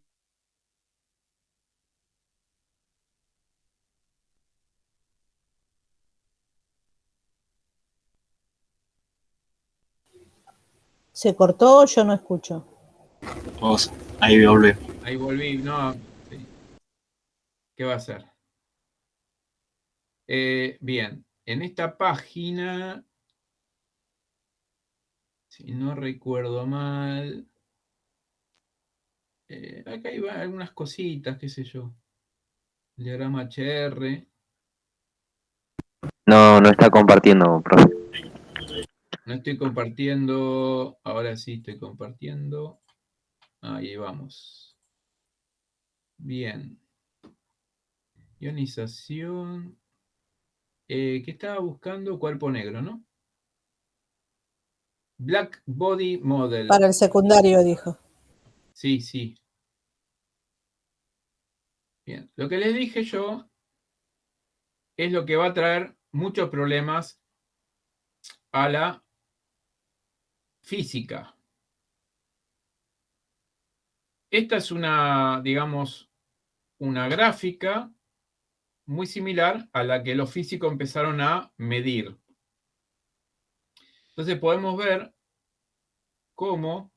¿Se cortó? Yo no escucho. Vos, ahí volví. ahí volví, no, sí. ¿Qué va a hacer? Bien, en esta página, si no recuerdo mal, acá hay algunas cositas, qué sé yo. El diagrama HR. No, no está compartiendo, profe. No estoy compartiendo. Ahora sí estoy compartiendo. Ahí vamos. Bien. Ionización. ¿Qué estaba buscando? Cuerpo negro, ¿no? Black Body Model. Para el secundario, dijo. Sí, sí. Bien. Lo que les dije yo es lo que va a traer muchos problemas a la física. Esta es una, digamos, una gráfica muy similar a la que los físicos empezaron a medir. Entonces podemos ver cómo,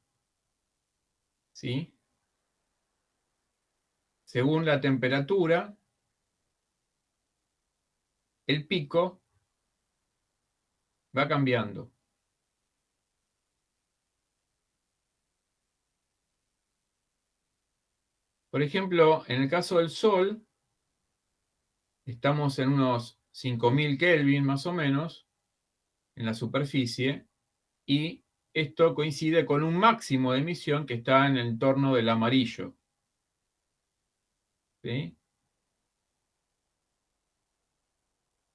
¿sí?, según la temperatura, el pico va cambiando. Por ejemplo, en el caso del Sol, estamos en unos 5000 Kelvin más o menos en la superficie, y esto coincide con un máximo de emisión que está en el entorno del amarillo. ¿Sí?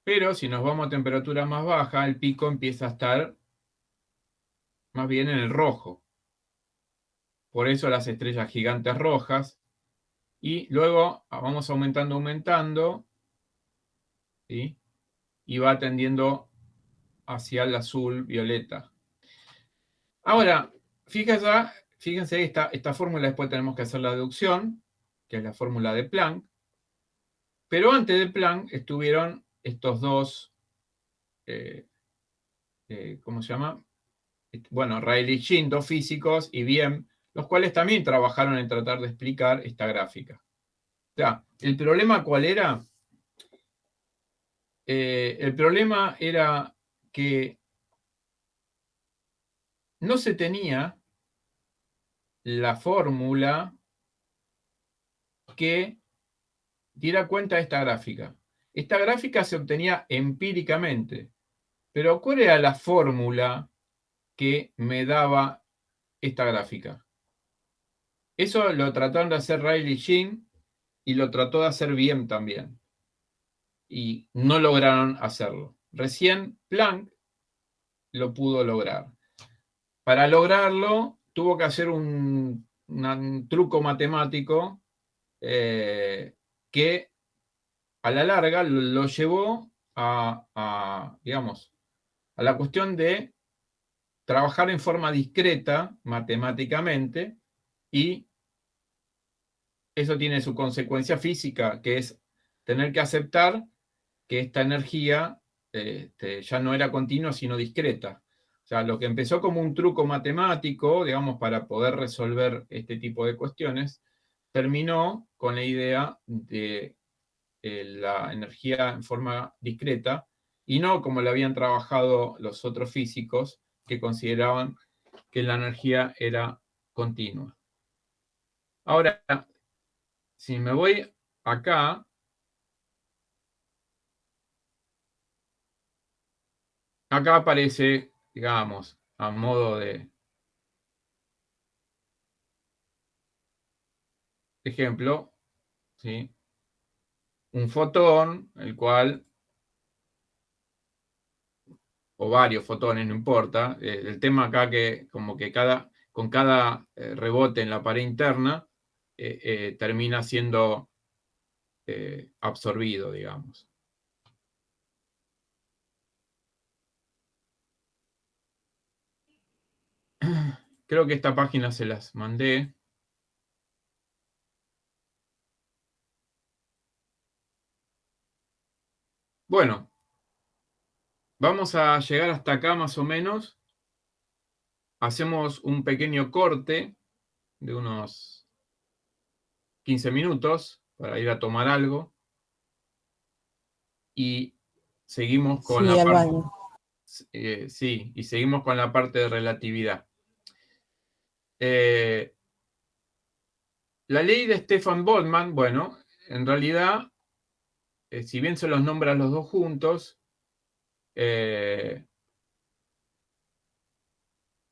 Pero si nos vamos a temperatura más baja, el pico empieza a estar más bien en el rojo. Por eso las estrellas gigantes rojas. Y luego vamos aumentando, ¿sí?, y va tendiendo hacia el azul violeta. Ahora, fíjense esta fórmula, después tenemos que hacer la deducción, que es la fórmula de Planck. Pero antes de Planck estuvieron estos dos, ¿cómo se llama? Bueno, Rayleigh Jean, dos físicos, y Bien, los cuales también trabajaron en tratar de explicar esta gráfica. O sea, ¿el problema cuál era? El problema era que no se tenía la fórmula que diera cuenta de esta gráfica. Esta gráfica se obtenía empíricamente, pero ¿cuál era la fórmula que me daba esta gráfica? Eso lo trataron de hacer Rayleigh Jean y lo trató de hacer Bien también. Y no lograron hacerlo. Recién Planck lo pudo lograr. Para lograrlo, tuvo que hacer un truco matemático que a la larga lo llevó digamos, a la cuestión de trabajar en forma discreta matemáticamente, y eso tiene su consecuencia física, que es tener que aceptar que esta energía ya no era continua, sino discreta. O sea, lo que empezó como un truco matemático, digamos, para poder resolver este tipo de cuestiones, terminó con la idea de la energía en forma discreta, y no como lo habían trabajado los otros físicos, que consideraban que la energía era continua. Ahora, si me voy acá, acá aparece, digamos, a modo de ejemplo, ¿sí?, un fotón, el cual, o varios fotones, no importa. El tema acá que como que con cada rebote en la pared interna termina siendo absorbido, digamos. Creo que esta página se las mandé. Bueno, vamos a llegar hasta acá más o menos. Hacemos un pequeño corte de unos 15 minutos para ir a tomar algo. Y seguimos con Sí, la al parte... baño. Sí, y seguimos con la parte de relatividad. La ley de Stefan Boltzmann, bueno, en realidad, si bien se los nombra los dos juntos,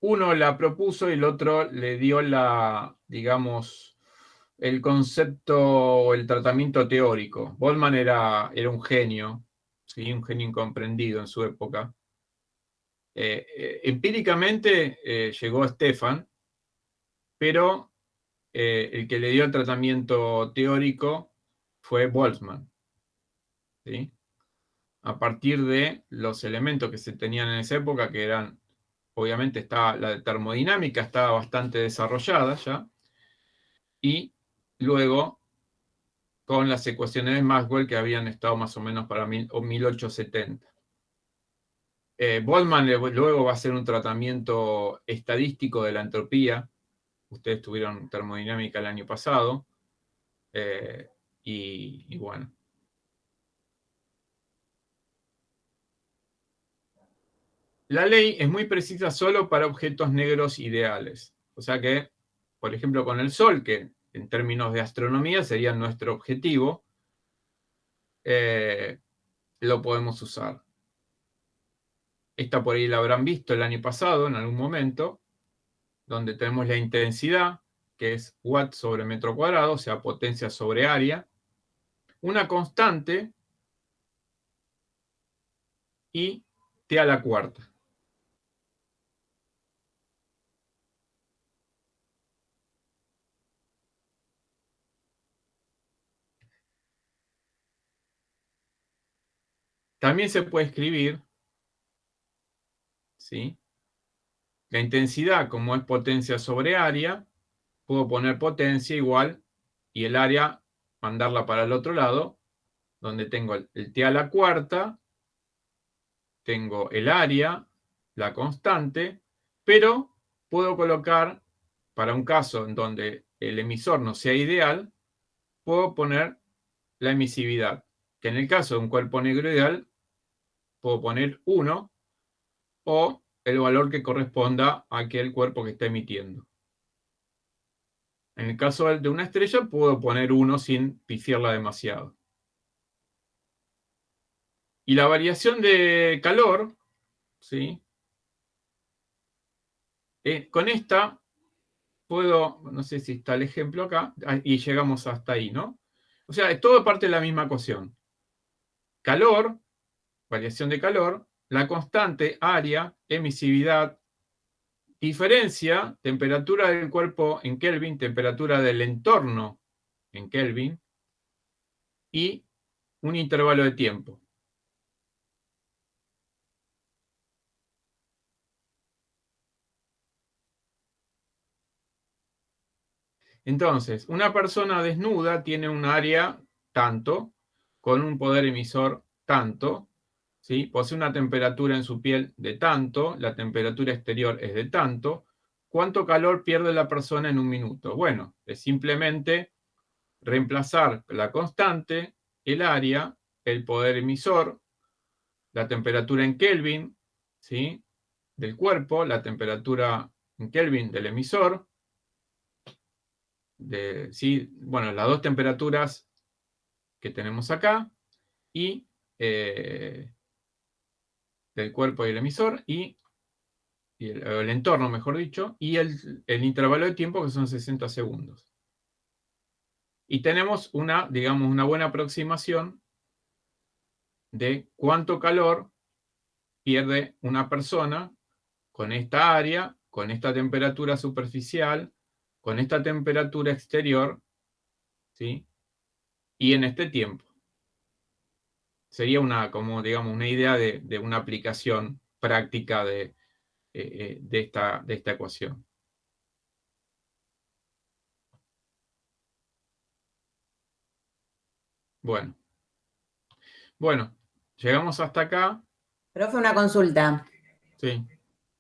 Uno la propuso y el otro le dio digamos, el concepto o el tratamiento teórico. Boltzmann era un genio, ¿sí? Un genio incomprendido en su época. Empíricamente llegó Stefan, pero el que le dio el tratamiento teórico fue Boltzmann, ¿sí? A partir de los elementos que se tenían en esa época, que eran, obviamente la termodinámica estaba bastante desarrollada ya, y luego con las ecuaciones de Maxwell que habían estado más o menos para 1870. Boltzmann luego va a hacer un tratamiento estadístico de la entropía. Ustedes tuvieron termodinámica el año pasado. Y bueno. La ley es muy precisa solo para objetos negros ideales. O sea que, por ejemplo, con el Sol, que en términos de astronomía sería nuestro objetivo, lo podemos usar. Esta por ahí la habrán visto el año pasado, en algún momento, donde tenemos la intensidad, que es watt sobre metro cuadrado, o sea, potencia sobre área, una constante y t a la cuarta. También se puede escribir, ¿sí? La intensidad, como es potencia sobre área, puedo poner potencia igual y el área mandarla para el otro lado, donde tengo el t a la cuarta, tengo el área, la constante, pero puedo colocar, para un caso en donde el emisor no sea ideal, puedo poner la emisividad, que en el caso de un cuerpo negro ideal, puedo poner 1 o el valor que corresponda a aquel cuerpo que está emitiendo. En el caso de una estrella, puedo poner 1 sin pifiarla demasiado. Y la variación de calor, ¿sí? Con esta puedo, no sé si está el ejemplo acá, y llegamos hasta ahí, ¿no? O sea, es todo parte de la misma ecuación. Calor, variación de calor, la constante, área, emisividad, diferencia, temperatura del cuerpo en Kelvin, temperatura del entorno en Kelvin, y un intervalo de tiempo. Entonces, una persona desnuda tiene un área tanto, con un poder emisor tanto, ¿sí? Posee una temperatura en su piel de tanto, la temperatura exterior es de tanto. ¿Cuánto calor pierde la persona en un minuto? Bueno, es simplemente reemplazar la constante, el área, el poder emisor, la temperatura en Kelvin, ¿sí? Del cuerpo, la temperatura en Kelvin del emisor, ¿sí? Bueno, las dos temperaturas que tenemos acá, y del cuerpo y el emisor, y el entorno, mejor dicho, y el intervalo de tiempo, que son 60 segundos. Y tenemos digamos, una buena aproximación de cuánto calor pierde una persona con esta área, con esta temperatura superficial, con esta temperatura exterior, ¿sí? Y en este tiempo. Sería como digamos, una idea de una aplicación práctica de esta ecuación. Bueno, llegamos hasta acá. Profe, una consulta. Sí.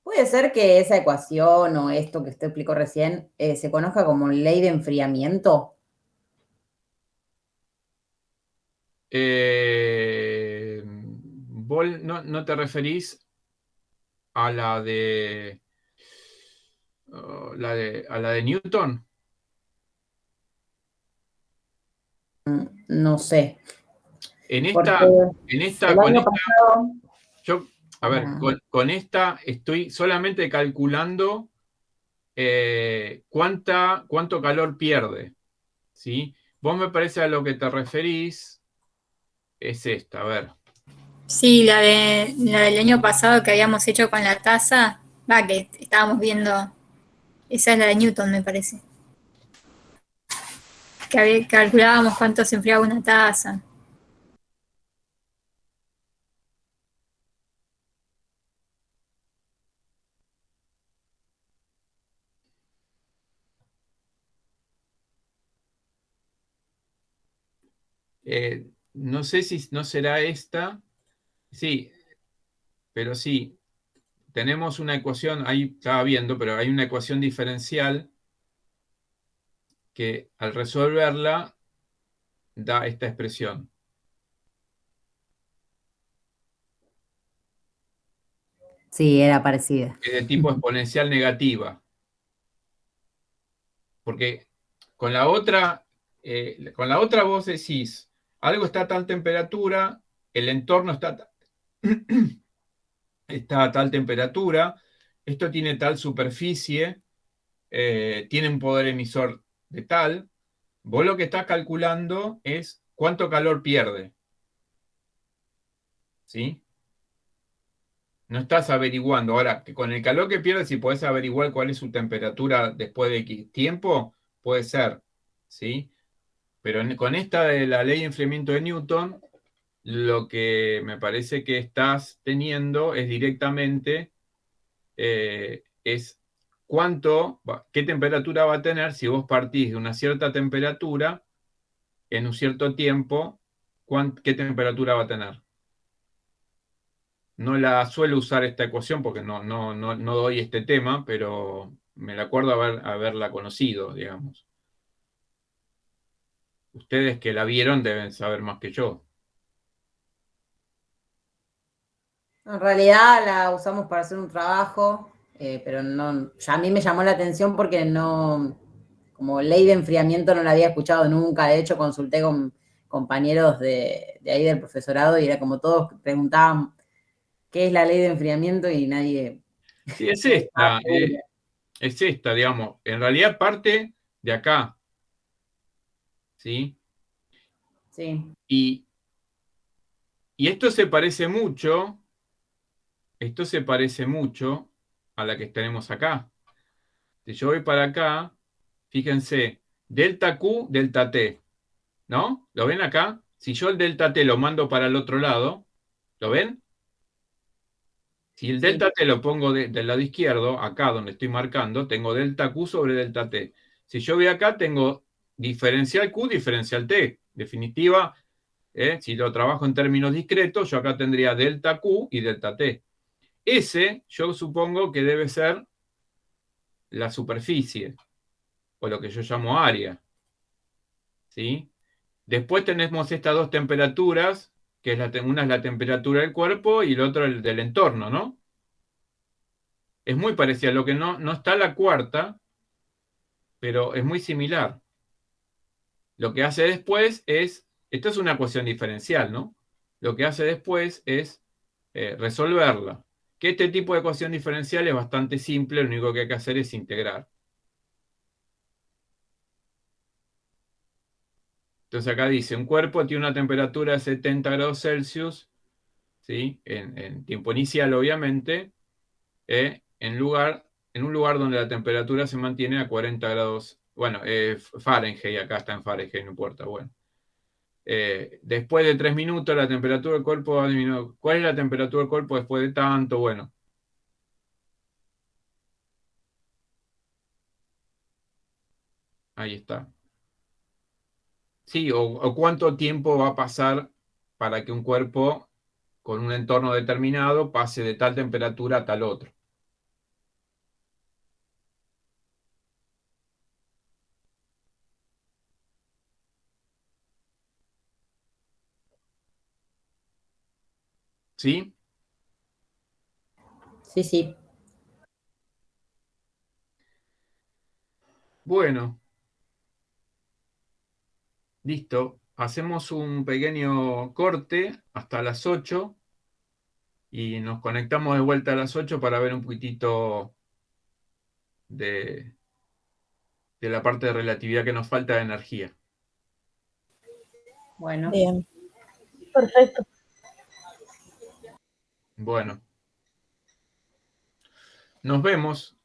¿Puede ser que esa ecuación o esto que usted explicó recién se conozca como ley de enfriamiento? ¿Vos no te referís a la de a la de Newton? No sé. En Porque esta, el año pasado Yo, a ver, con esta estoy solamente calculando cuánto calor pierde, ¿sí? Vos me parece a lo que te referís es esta, a ver. Sí, la del año pasado que habíamos hecho con la taza, que estábamos viendo, esa es la de Newton, me parece. Calculábamos cuánto se enfriaba una taza. No sé si no será esta. Sí, pero sí. Tenemos una ecuación, ahí estaba viendo, pero hay una ecuación diferencial que al resolverla da esta expresión. Sí, era parecida. Es de tipo exponencial negativa. Porque con la otra vos decís, algo está a tal temperatura, el entorno está a tal temperatura, esto tiene tal superficie, tiene un poder emisor de tal. Vos lo que estás calculando es cuánto calor pierde. ¿Sí? No estás averiguando. Ahora, que con el calor que pierde, si podés averiguar cuál es su temperatura después de X tiempo, puede ser. ¿Sí? Pero con esta de la ley de enfriamiento de Newton, lo que me parece que estás teniendo es directamente es qué temperatura va a tener si vos partís de una cierta temperatura en un cierto tiempo, qué temperatura va a tener. No la suelo usar esta ecuación porque no doy este tema, pero me la acuerdo haberla conocido, digamos. Ustedes que la vieron deben saber más que yo. En realidad la usamos para hacer un trabajo, pero no, ya a mí me llamó la atención porque no, como ley de enfriamiento no la había escuchado nunca. De hecho, consulté con compañeros de ahí del profesorado y era como todos preguntaban qué es la ley de enfriamiento y nadie... Sí, estaba seguro. es esta, digamos. En realidad parte de acá, ¿sí? Sí. Y esto se parece mucho a la que tenemos acá. Si yo voy para acá, fíjense, delta Q, delta T, ¿no? ¿Lo ven acá? Si yo el delta T lo mando para el otro lado, ¿lo ven? Si el Sí. delta T lo pongo del lado izquierdo, acá donde estoy marcando, tengo delta Q sobre delta T. Si yo voy acá, tengo diferencial Q, diferencial T. Definitiva, si lo trabajo en términos discretos, yo acá tendría delta Q y delta T. Ese yo supongo que debe ser la superficie, o lo que yo llamo área. ¿Sí? Después tenemos estas dos temperaturas, que una es la temperatura del cuerpo y el otro el del entorno, ¿no? Es muy parecida, lo que no está la cuarta, pero es muy similar. Lo que hace después esto es una ecuación diferencial, ¿no? Lo que hace después es resolverla. Que este tipo de ecuación diferencial es bastante simple, lo único que hay que hacer es integrar. Entonces acá dice, un cuerpo tiene una temperatura de 70 grados Celsius, ¿sí? En tiempo inicial, obviamente, en un lugar donde la temperatura se mantiene a 40 grados, bueno, Fahrenheit, acá está en Fahrenheit, no importa, bueno. Después de 3 minutos la temperatura del cuerpo va disminuyendo. ¿Cuál es la temperatura del cuerpo después de tanto? Bueno, ahí está. Sí, o cuánto tiempo va a pasar para que un cuerpo con un entorno determinado pase de tal temperatura a tal otro. ¿Sí? Sí, sí. Bueno, listo. Hacemos un pequeño corte hasta las 8 y nos conectamos de vuelta a las 8 para ver un poquitito de la parte de relatividad que nos falta de energía. Bueno. Bien. Perfecto. Bueno. Nos vemos.